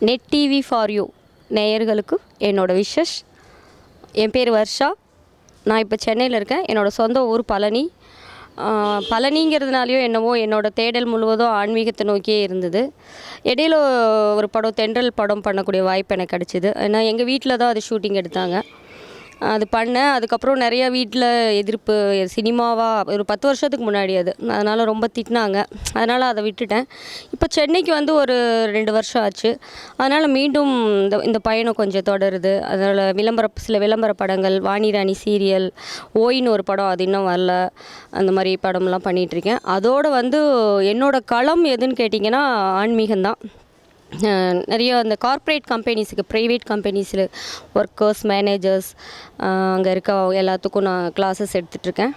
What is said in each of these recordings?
Net TV for you நேயர்களுக்கு என்னோடய wishes. என் பேர் வர்ஷா. நான் இப்போ சென்னையில் இருக்கேன். என்னோடய சொந்த ஊர் பழனி. பழனிங்கிறதுனாலையோ என்னவோ என்னோடய தேடல் முழுவதும் ஆன்மீகத்தை நோக்கியே இருந்தது. இடையில ஒரு படம் தென்றல் படம் பண்ணக்கூடிய வாய்ப்பு எனக்கு கிடச்சிது. ஏன்னா எங்கள் வீட்டில் தான் அது ஷூட்டிங் எடுத்தாங்க. அது பண்ணேன். அதுக்கப்புறம் நிறையா வீட்டில் எதிர்ப்பு, சினிமாவா ஒரு 10 வருஷத்துக்கு முன்னாடி அது, அதனால் ரொம்ப திட்டினாங்க. அதனால் அதை விட்டுட்டேன். இப்போ சென்னைக்கு வந்து ஒரு 2 வருஷம் ஆச்சு. அதனால் மீண்டும் இந்த பயணம் கொஞ்சம் தொடருது. அதனால் சில விளம்பர படங்கள், வாணி ராணி சீரியல், ஓயின்னு ஒரு படம், அது இன்னும் வரல. அந்த மாதிரி படம்லாம் பண்ணிகிட்ருக்கேன். அதோடு வந்து என்னோடய களம் எதுன்னு கேட்டிங்கன்னா ஆன்மீகம்தான். நிறைய அந்த கார்ப்பரேட் கம்பெனிஸுக்கு, ப்ரைவேட் கம்பெனிஸில் ஒர்க்கர்ஸ், மேனேஜர்ஸ், அங்கே இருக்க எல்லாத்துக்கும் நான் கிளாஸஸ் எடுத்துகிட்ருக்கேன்.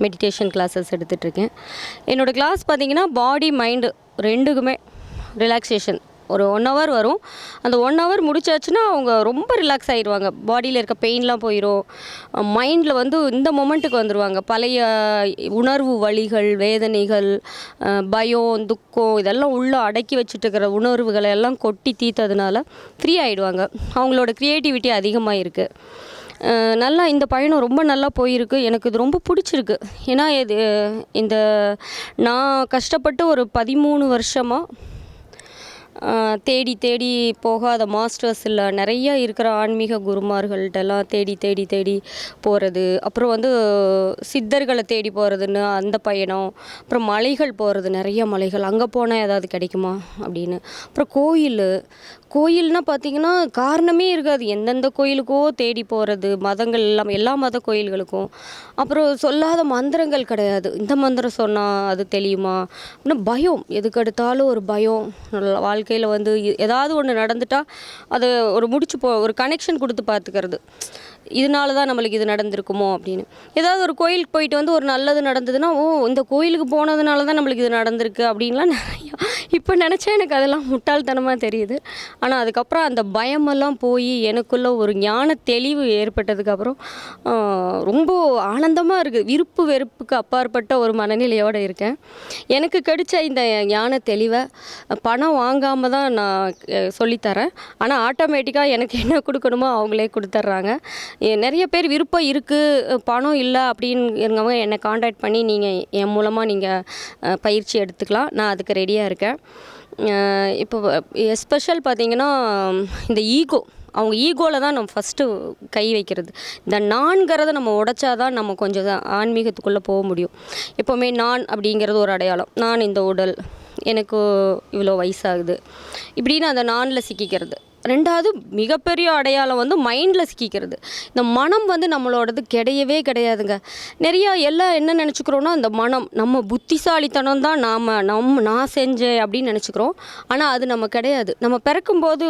மெடிடேஷன் கிளாஸஸ் எடுத்துகிட்ருக்கேன். என்னோடய கிளாஸ் பார்த்திங்கன்னா பாடி மைண்டு ரெண்டுக்குமே ரிலாக்ஸேஷன். ஒரு 1 hour வரும். அந்த 1 hour முடிச்சாச்சுன்னா அவங்க ரொம்ப ரிலாக்ஸ் ஆகிடுவாங்க. பாடியில் இருக்க பெயின்லாம் போயிடும். மைண்டில் வந்து இந்த மொமெண்ட்டுக்கு வந்துடுவாங்க. பழைய உணர்வு வலிகள், வேதனைகள், பயம், துக்கம் இதெல்லாம் உள்ளே அடக்கி வச்சுட்டு இருக்கிற உணர்வுகளை எல்லாம் கொட்டி தீர்த்ததுனால ஃப்ரீ ஆகிடுவாங்க. அவங்களோட க்ரியேட்டிவிட்டி அதிகமாக இருக்குது. நல்லா இந்த பயணம் ரொம்ப நல்லா போயிருக்கு. எனக்கு இது ரொம்ப பிடிச்சிருக்கு. ஏன்னா இந்த நான் கஷ்டப்பட்டு ஒரு 13 வருஷமாக தேடி தேடி போகாத மாஸ்டர்ஸ் இல்லை, நிறைய இருக்கிற ஆன்மீக குருமார்கள்ட்டெல்லாம் தேடி தேடி தேடி போகிறது. அப்புறம் வந்து சித்தர்களை தேடி போகிறதுன்னு அந்த பயணம். அப்புறம் மலைகள் போகிறது, நிறைய மலைகள், அங்கே போனால் ஏதாவது கிடைக்குமா அப்படின்னு. அப்புறம் கோயில்னால் பார்த்திங்கன்னா காரணமே இருக்காது. எந்தெந்த கோயிலுக்கோ தேடி போகிறது, மதங்கள் இல்லாமல் எல்லா மத கோயில்களுக்கும். அப்புறம் சொல்லாத மந்திரங்கள் கிடையாது. இந்த மந்திரம் சொன்னால் அது தெரியுமா அப்படின்னா பயம். எதுக்கெடுத்தாலும் ஒரு பயம். வாழ்க்கையில் வந்து ஏதாவது ஒன்று நடந்துட்டால் அதை ஒரு கனெக்ஷன் கொடுத்து பார்த்துக்கிறது. இதனால தான் நம்மளுக்கு இது நடந்திருக்குமோ அப்படின்னு. ஏதாவது ஒரு கோயிலுக்கு போயிட்டு வந்து ஒரு நல்லது நடந்ததுன்னா, இந்த கோயிலுக்கு போனதுனால தான் நம்மளுக்கு இது நடந்திருக்கு அப்படின்லாம் நிறையா இப்போ நினச்சா எனக்கு அதெல்லாம் முட்டாள்தனமாக தெரியுது. ஆனால் அதுக்கப்புறம் அந்த பயமெல்லாம் போய் எனக்குள்ளே ஒரு ஞான தெளிவு ஏற்பட்டதுக்கப்புறம் ரொம்ப ஆனந்தமாக இருக்குது. விருப்பு வெறுப்புக்கு அப்பாற்பட்ட ஒரு மனநிலையோடு இருக்கேன். எனக்கு கிடைச்ச இந்த ஞான தெளிவை பணம் வாங்காமல் தான் நான் சொல்லித்தரேன். ஆனால் ஆட்டோமேட்டிக்காக எனக்கு என்ன கொடுக்கணுமோ அவங்களே கொடுத்துட்றாங்க. நிறைய பேர் விருப்பம் இருக்குது, பணம் இல்லை அப்படிங்கிறவங்க என்னை காண்டாக்ட் பண்ணி நீங்கள் என் மூலமாக நீங்கள் பயிற்சி எடுத்துக்கலாம். நான் அதுக்கு ரெடியாக இருக்கேன். இப்போ எஸ்பெஷல் பார்த்திங்கன்னா இந்த அவங்க ஈகோவில் தான் நம்ம ஃபஸ்ட்டு கை வைக்கிறது. இந்த நான்கிறத நம்ம உடைச்சாதான் நம்ம கொஞ்சம் ஆன்மீகத்துக்குள்ளே போக முடியும். எப்போவுமே நான் அப்படிங்கிறது ஒரு அடையாளம். நான் இந்த உடல், எனக்கு இவ்வளோ வயசாகுது இப்படின்னு அந்த நானில் சிக்கிக்கிறது. 2வது மிகப்பெரிய அடையாளம் வந்து மைண்டில் சிக்கிக்கிறது. இந்த மனம் வந்து நம்மளோடது கிடையவே கிடையாதுங்க. நிறையா எல்லாம் என்ன நினச்சிக்கிறோன்னா, இந்த மனம் நம்ம புத்திசாலித்தனம் தான், நான் செஞ்சேன் அப்படின்னு நினச்சிக்கிறோம். ஆனால் அது நம்ம கிடையாது. நம்ம பிறக்கும்போது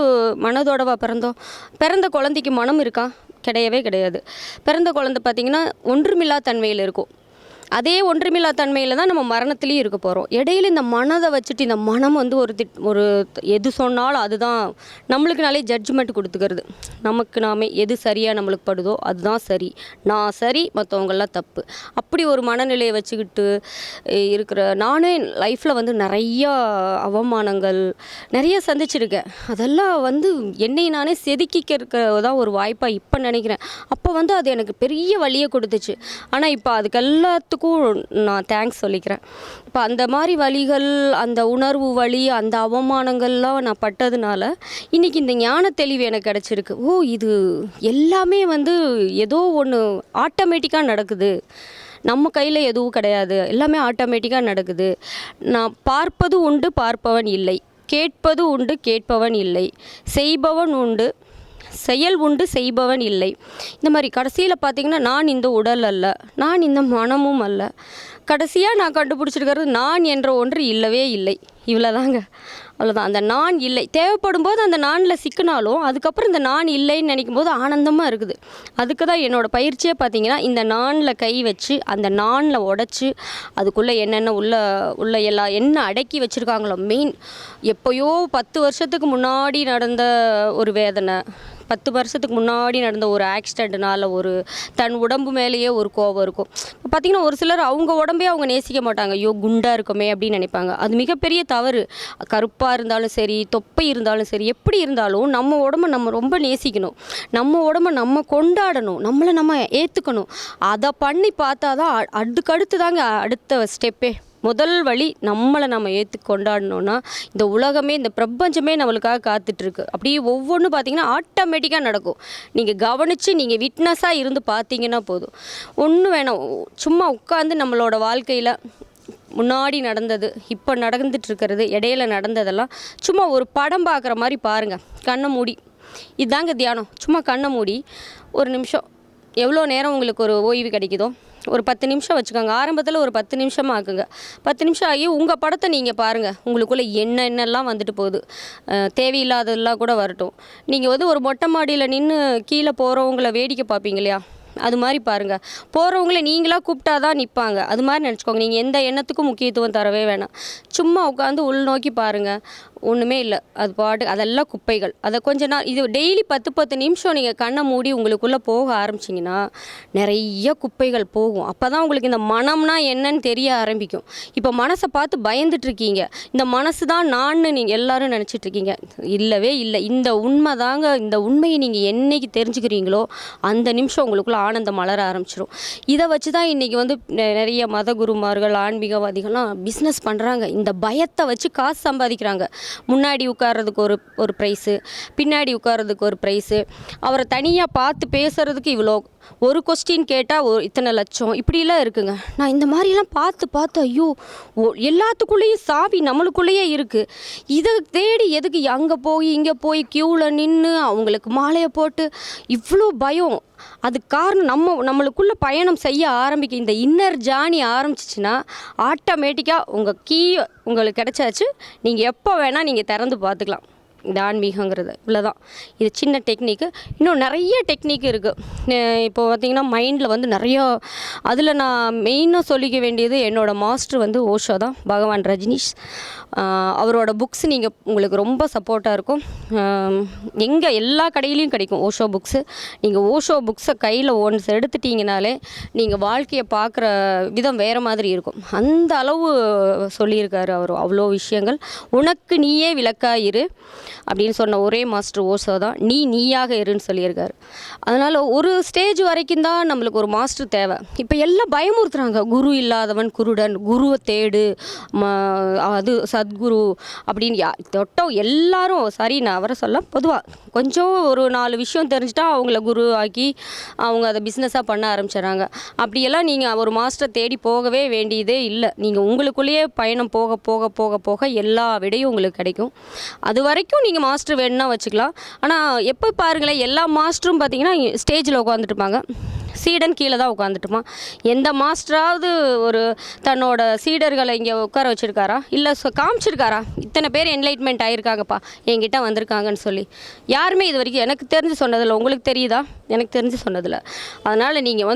மனதோடவா பிறந்தோம்? பிறந்த குழந்தைக்கு மனம் இருக்கா? கிடையவே கிடையாது. பிறந்த குழந்தை பார்த்திங்கன்னா ஒன்றுமில்லா தன்மையில் இருக்கும். அதே ஒன்றுமில்லா தன்மையில் தான் நம்ம மரணத்துலேயும் இருக்க போகிறோம். இடையில இந்த மனதை வச்சுட்டு இந்த மனம் வந்து ஒரு எது சொன்னாலும் அதுதான் நம்மளுக்குனாலே ஜட்ஜ்மெண்ட் கொடுத்துக்கிறது. நமக்கு நாமே எது சரியாக நம்மளுக்கு படுதோ அதுதான் சரி, நான் சரி, மற்றவங்கெல்லாம் தப்பு, அப்படி ஒரு மனநிலையை வச்சுக்கிட்டு இருக்கிற நானே லைஃப்பில் வந்து நிறையா அவமானங்கள் நிறைய சந்திச்சிருக்கேன். அதெல்லாம் வந்து என்னை நானே செதுக்கிக்கிறதான் ஒரு வாய்ப்பாக இப்போ நினைக்கிறேன். அப்போ வந்து அது எனக்கு பெரிய வலியை கொடுத்துச்சு. ஆனால் இப்போ அதுக்கு எல்லாத்துக்கும் நான் தேங்க்ஸ் சொல்லிக்கிறேன். இப்போ அந்த மாதிரி வலிகள், அந்த உணர்வு வலி, அந்த அவமானங்கள்லாம் நான் பட்டதுனால இன்றைக்கி இந்த ஞான தெளிவு எனக்கு கிடச்சிருக்கு. இது எல்லாமே வந்து ஏதோ ஒன்று ஆட்டோமேட்டிக்காக நடக்குது. நம்ம கையில் எதுவும் கிடையாது, எல்லாமே ஆட்டோமேட்டிக்காக நடக்குது. நான் பார்ப்பது உண்டு, பார்ப்பவன் இல்லை. கேட்பது உண்டு, கேட்பவன் இல்லை. செய்பவன் உண்டு, செயல் உண்டு, செய்பவன் இல்லை. இந்த மாதிரி கடைசியில் பார்த்திங்கன்னா நான் இந்த உடல் அல்ல, நான் இந்த மனமும் அல்ல. கடைசியாக நான் கண்டுபிடிச்சிருக்கிறது நான் என்ற ஒன்று இல்லவே இல்லை. இவ்வளோதாங்க, அவ்வளோதான். அந்த நான் இல்லை தேவைப்படும் போது அந்த நானில் சிக்கினாலும் அதுக்கப்புறம் இந்த நான் இல்லைன்னு நினைக்கும் போது ஆனந்தமாக இருக்குது. அதுக்கு தான் என்னோடய பயிற்சியே பார்த்திங்கன்னா, இந்த நானில் கை வச்சு அந்த நானில் உடச்சி அதுக்குள்ளே என்னென்ன உள்ள எல்லாம் என்ன அடக்கி வச்சுருக்காங்களோ, மெயின் எப்போயோ 10 வருஷத்துக்கு முன்னாடி நடந்த ஒரு வேதனை, 10 வருஷத்துக்கு முன்னாடி நடந்த ஒரு ஆக்சிடெண்ட்னால ஒரு தன் உடம்பு மேலேயே ஒரு கோபம் இருக்கும். இப்போ பார்த்திங்கன்னா ஒரு சிலர் அவங்க உடம்பே அவங்க நேசிக்க மாட்டாங்க. ஐயோ குண்டாக இருக்குமே அப்படின்னு நினைப்பாங்க. அது மிகப்பெரிய தவறு. கருப்பாக இருந்தாலும் சரி, தொப்பை இருந்தாலும் சரி, எப்படி இருந்தாலும் நம்ம உடம்பை நம்ம ரொம்ப நேசிக்கணும். நம்ம உடம்பை நம்ம கொண்டாடணும், நம்மளை நம்ம ஏற்றுக்கணும். அதை பண்ணி பார்த்தா தான் அதுக்கடுத்து தாங்க அடுத்த ஸ்டெப்பே. முதல் வழி நம்மளை நம்ம ஏற்று கொண்டாடணுன்னா இந்த உலகமே இந்த பிரபஞ்சமே நம்மளுக்காக காத்துட்ருக்கு. அப்படியே ஒவ்வொன்றும் பார்த்திங்கன்னா ஆட்டோமேட்டிக்காக நடக்கும். நீங்கள் கவனித்து நீங்கள் விட்னஸாக இருந்து பார்த்தீங்கன்னா போதும். ஒன்றும் வேணாம், சும்மா உட்காந்து நம்மளோட வாழ்க்கையில் முன்னாடி நடந்தது, இப்போ நடந்துட்டுருக்கிறது, இடையில நடந்ததெல்லாம் சும்மா ஒரு படம் பார்க்குற மாதிரி பாருங்கள். கண்ணை மூடி, இதாங்க தியானம். சும்மா கண்ணை மூடி ஒரு நிமிஷம், எவ்வளோ நேரம் உங்களுக்கு ஒரு ஓய்வு கிடைக்குதோ ஒரு 10 நிமிஷம் வச்சுக்கோங்க. ஆரம்பத்தில் ஒரு 10 நிமிஷமாக ஆக்குங்க. 10 நிமிஷம் ஆகி உங்கள் படத்தை நீங்கள் பாருங்கள். உங்களுக்குள்ளே என்னென்னலாம் வந்துட்டு போகுது, தேவையில்லாததெல்லாம் கூட வரட்டும். நீங்கள் வந்து ஒரு மொட்டை மாடியில் நின்று கீழே போகிறவங்கள வேடிக்கை பார்ப்பீங்க இல்லையா, அது மாதிரி பாருங்கள். போகிறவங்கள நீங்களாக கூப்பிட்டா தான் நிற்பாங்க. அது மாதிரி நினச்சிக்கோங்க. நீங்கள் எந்த எண்ணத்துக்கும் முக்கியத்துவம் தரவே வேணாம். சும்மா உட்காந்து உள்நோக்கி பாருங்கள். ஒன்றுமே இல்லை, அது பாட்டு அதெல்லாம் குப்பைகள். அதை கொஞ்ச நாள் இது டெய்லி 10 நிமிஷம் நீங்கள் கண்ணை மூடி உங்களுக்குள்ளே போக ஆரம்பிச்சிங்கன்னா நிறைய குப்பைகள் போகும். அப்போ தான் உங்களுக்கு இந்த மனம்னா என்னன்னு தெரிய ஆரம்பிக்கும். இப்போ மனசை பார்த்து பயந்துட்டுருக்கீங்க. இந்த மனசு தான் நான்னு நீங்கள் எல்லோரும் நினச்சிட்ருக்கீங்க. இல்லவே இல்லை. இந்த உண்மை தாங்க. இந்த உண்மையை நீங்கள் என்றைக்கு தெரிஞ்சுக்கிறீங்களோ அந்த நிமிஷம் உங்களுக்குள்ளே ஆனந்தம் மலர ஆரம்பிச்சிடும். இதை வச்சு தான் இன்றைக்கி வந்து நிறைய மத குருமார்கள், ஆன்மீகவாதிகள்லாம் பிஸ்னஸ் பண்ணுறாங்க. இந்த பயத்தை வச்சு காசு சம்பாதிக்கிறாங்க. முன்னாடி உட்கார்றதுக்கு ஒரு ப்ரைஸு, பின்னாடி உட்கார்றதுக்கு ஒரு ப்ரைஸு, அவரை தனியாக பார்த்து பேசுகிறதுக்கு இவ்வளோ, ஒரு கொஸ்டின் கேட்டால் இத்தனை லட்சம், இப்படிலாம் இருக்குங்க. நான் இந்த மாதிரிலாம் பார்த்து ஐயோ எல்லாத்துக்குள்ளேயும் சாவி நம்மளுக்குள்ளேயே இருக்குது. இதை தேடி எதுக்கு அங்கே போய் இங்கே போய் க்யூவில் நின்று அவங்களுக்கு மாலையை போட்டு இவ்வளோ பயம்? அதுக்கு காரணம் நம்மளுக்குள்ளே பயணம் செய்ய ஆரம்பிக்க இந்த இன்னர் ஜானி ஆரம்பிச்சிச்சின்னா ஆட்டோமேட்டிக்காக உங்கள் கீ உங்களுக்கு கிடச்சாச்சு. நீங்கள் எப்போ வேணால் நீங்கள் திறந்து பார்த்துக்கலாம். இந்த ஆன்மீகங்கிறது இவ்வளோதான். இது சின்ன டெக்னிக்கு. இன்னும் நிறைய டெக்னிக் இருக்குது. இப்போ பார்த்திங்கன்னா மைண்டில் வந்து நிறையா, அதில் நான் மெயினாக சொல்லிக்க வேண்டியது என்னோடய மாஸ்டர் வந்து ஓஷோ தான், பகவான் ரஜினிஷ். அவரோட புக்ஸ் நீங்கள் உங்களுக்கு ரொம்ப சப்போர்ட்டாக இருக்கும். எங்கே எல்லா கடையிலையும் கிடைக்கும் ஓஷோ புக்ஸு. நீங்கள் ஓஷோ புக்ஸை கையில் ஒன்ஸ் எடுத்துட்டிங்கனாலே நீங்கள் வாழ்க்கையை பார்க்குற விதம் வேறு மாதிரி இருக்கும். அந்த அளவு சொல்லியிருக்காரு அவர். அவ்வளோ விஷயங்கள். உனக்கு நீயே விளக்காயிரு அப்படின்னு சொன்ன ஒரே மாஸ்டர் ஓஷோ தான். நீயாக இருன்னு சொல்லியிருக்காரு. அதனால் ஒரு ஸ்டேஜ் வரைக்கும் தான் நம்மளுக்கு ஒரு மாஸ்டர் தேவை. இப்போ எல்லாம் பயமுறுத்துறாங்க. குரு இல்லாதவன் குருடன், குருவை தேடு, அது சத்குரு அப்படின்னு தொட்டோம் எல்லாரும். சரி, நான் அவரை சொல்ல பொதுவாக கொஞ்சம் ஒரு 4 விஷயம் தெரிஞ்சுட்டா அவங்கள குரு ஆக்கி அவங்க அதை பிஸ்னஸாக பண்ண ஆரம்பிச்சிடறாங்க. அப்படியெல்லாம் நீங்கள் ஒரு மாஸ்டர் தேடி போகவே வேண்டியதே இல்லை. நீங்கள் உங்களுக்குள்ளேயே பயணம் போக போக போக போக எல்லா விடையும் உங்களுக்கு கிடைக்கும். அது வரைக்கும் நீங்கள் மாஸ்டர் வேணும்னா வச்சுக்கலாம். ஆனால் எப்போ பாருங்களேன், எல்லா மாஸ்டரும் பார்த்தீங்கன்னா ஸ்டேஜில் உட்காந்துட்டுப்பாங்க, சீடன் கீழே தான் உட்காந்துட்டுமா. எந்த மாஸ்டராவது ஒரு தன்னோட சீடர்களை இங்கே உட்கார வச்சுருக்காரா, இல்லை காமிச்சிருக்காரா இத்தனை பேர் என்லைட்மெண்ட் ஆகியிருக்காங்கப்பா என்கிட்ட வந்திருக்காங்கன்னு சொல்லி? யாருமே இது வரைக்கும் எனக்கு தெரிஞ்சு சொன்னதில்லை. உங்களுக்கு தெரியுதா? எனக்கு தெரிஞ்சு சொன்னதில்லை. அதனால் நீங்கள்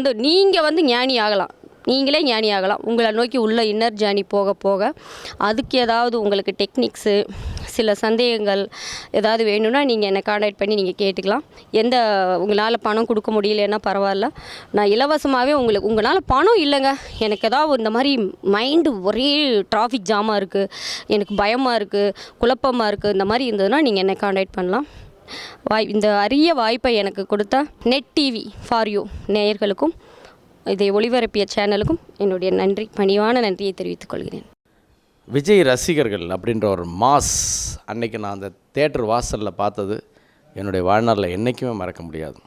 வந்து ஞானி ஆகலாம். நீங்களே ஞானி ஆகலாம். உங்களை நோக்கி உள்ள இன்னர் ஜானி போக போக அதுக்கு ஏதாவது உங்களுக்கு டெக்னிக்ஸு, சில சந்தேகங்கள் ஏதாவது வேணும்னா நீங்கள் என்னை கான்டாக்ட் பண்ணி நீங்கள் கேட்டுக்கலாம். உங்களால் பணம் கொடுக்க முடியலன்னா பரவாயில்ல, நான் இலவசமாகவே உங்களால் பணம் இல்லைங்க, எனக்கு ஏதாவது இந்த மாதிரி மைண்டு ஒரே டிராஃபிக் ஜாமாக இருக்குது, எனக்கு பயமாக இருக்குது, குழப்பமாக இருக்குது, இந்த மாதிரி இருந்ததுன்னா நீங்கள் என்னை கான்டாக்ட் பண்ணலாம். இந்த அரிய வாய்ப்பை எனக்கு கொடுத்த நெட் டிவி ஃபார் யூ நேயர்களுக்கும் இதை ஒளிபரப்பிய சேனலுக்கும் என்னுடைய பணிவான நன்றியை தெரிவித்துக் கொள்கிறேன். விஜய் ரசிகர்கள் அப்படின்ற ஒரு மாஸ் அன்னைக்கு நான் அந்த தேட்டர் வாசலில் பார்த்தது என்னுடைய வாழ்நாளில் என்றைக்குமே மறக்க முடியாது.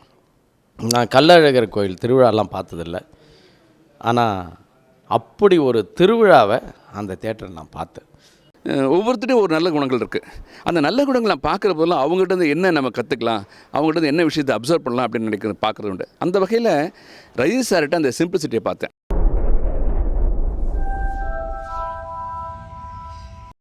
நான் கள்ளழகர் கோயில் திருவிழாலாம் பார்த்ததில்லை, ஆனால் அப்படி ஒரு திருவிழாவை அந்த தேட்டரில் நான் பார்த்தேன். ஒவ்வொருத்தரையும் ஒரு நல்ல குணங்கள் இருக்குது. அந்த நல்ல குணங்கள் நான் பார்க்குற போதெல்லாம் அவங்ககிட்ட என்ன நம்ம கற்றுக்கலாம், அவங்ககிட்ட என்ன விஷயத்தை அப்சர்வ் பண்ணலாம் அப்படின்னு பார்க்குறது உண்டு. அந்த வகையில் ரஜினி சார்கிட்ட அந்த சிம்பிளிசிட்டியை பார்த்தேன்.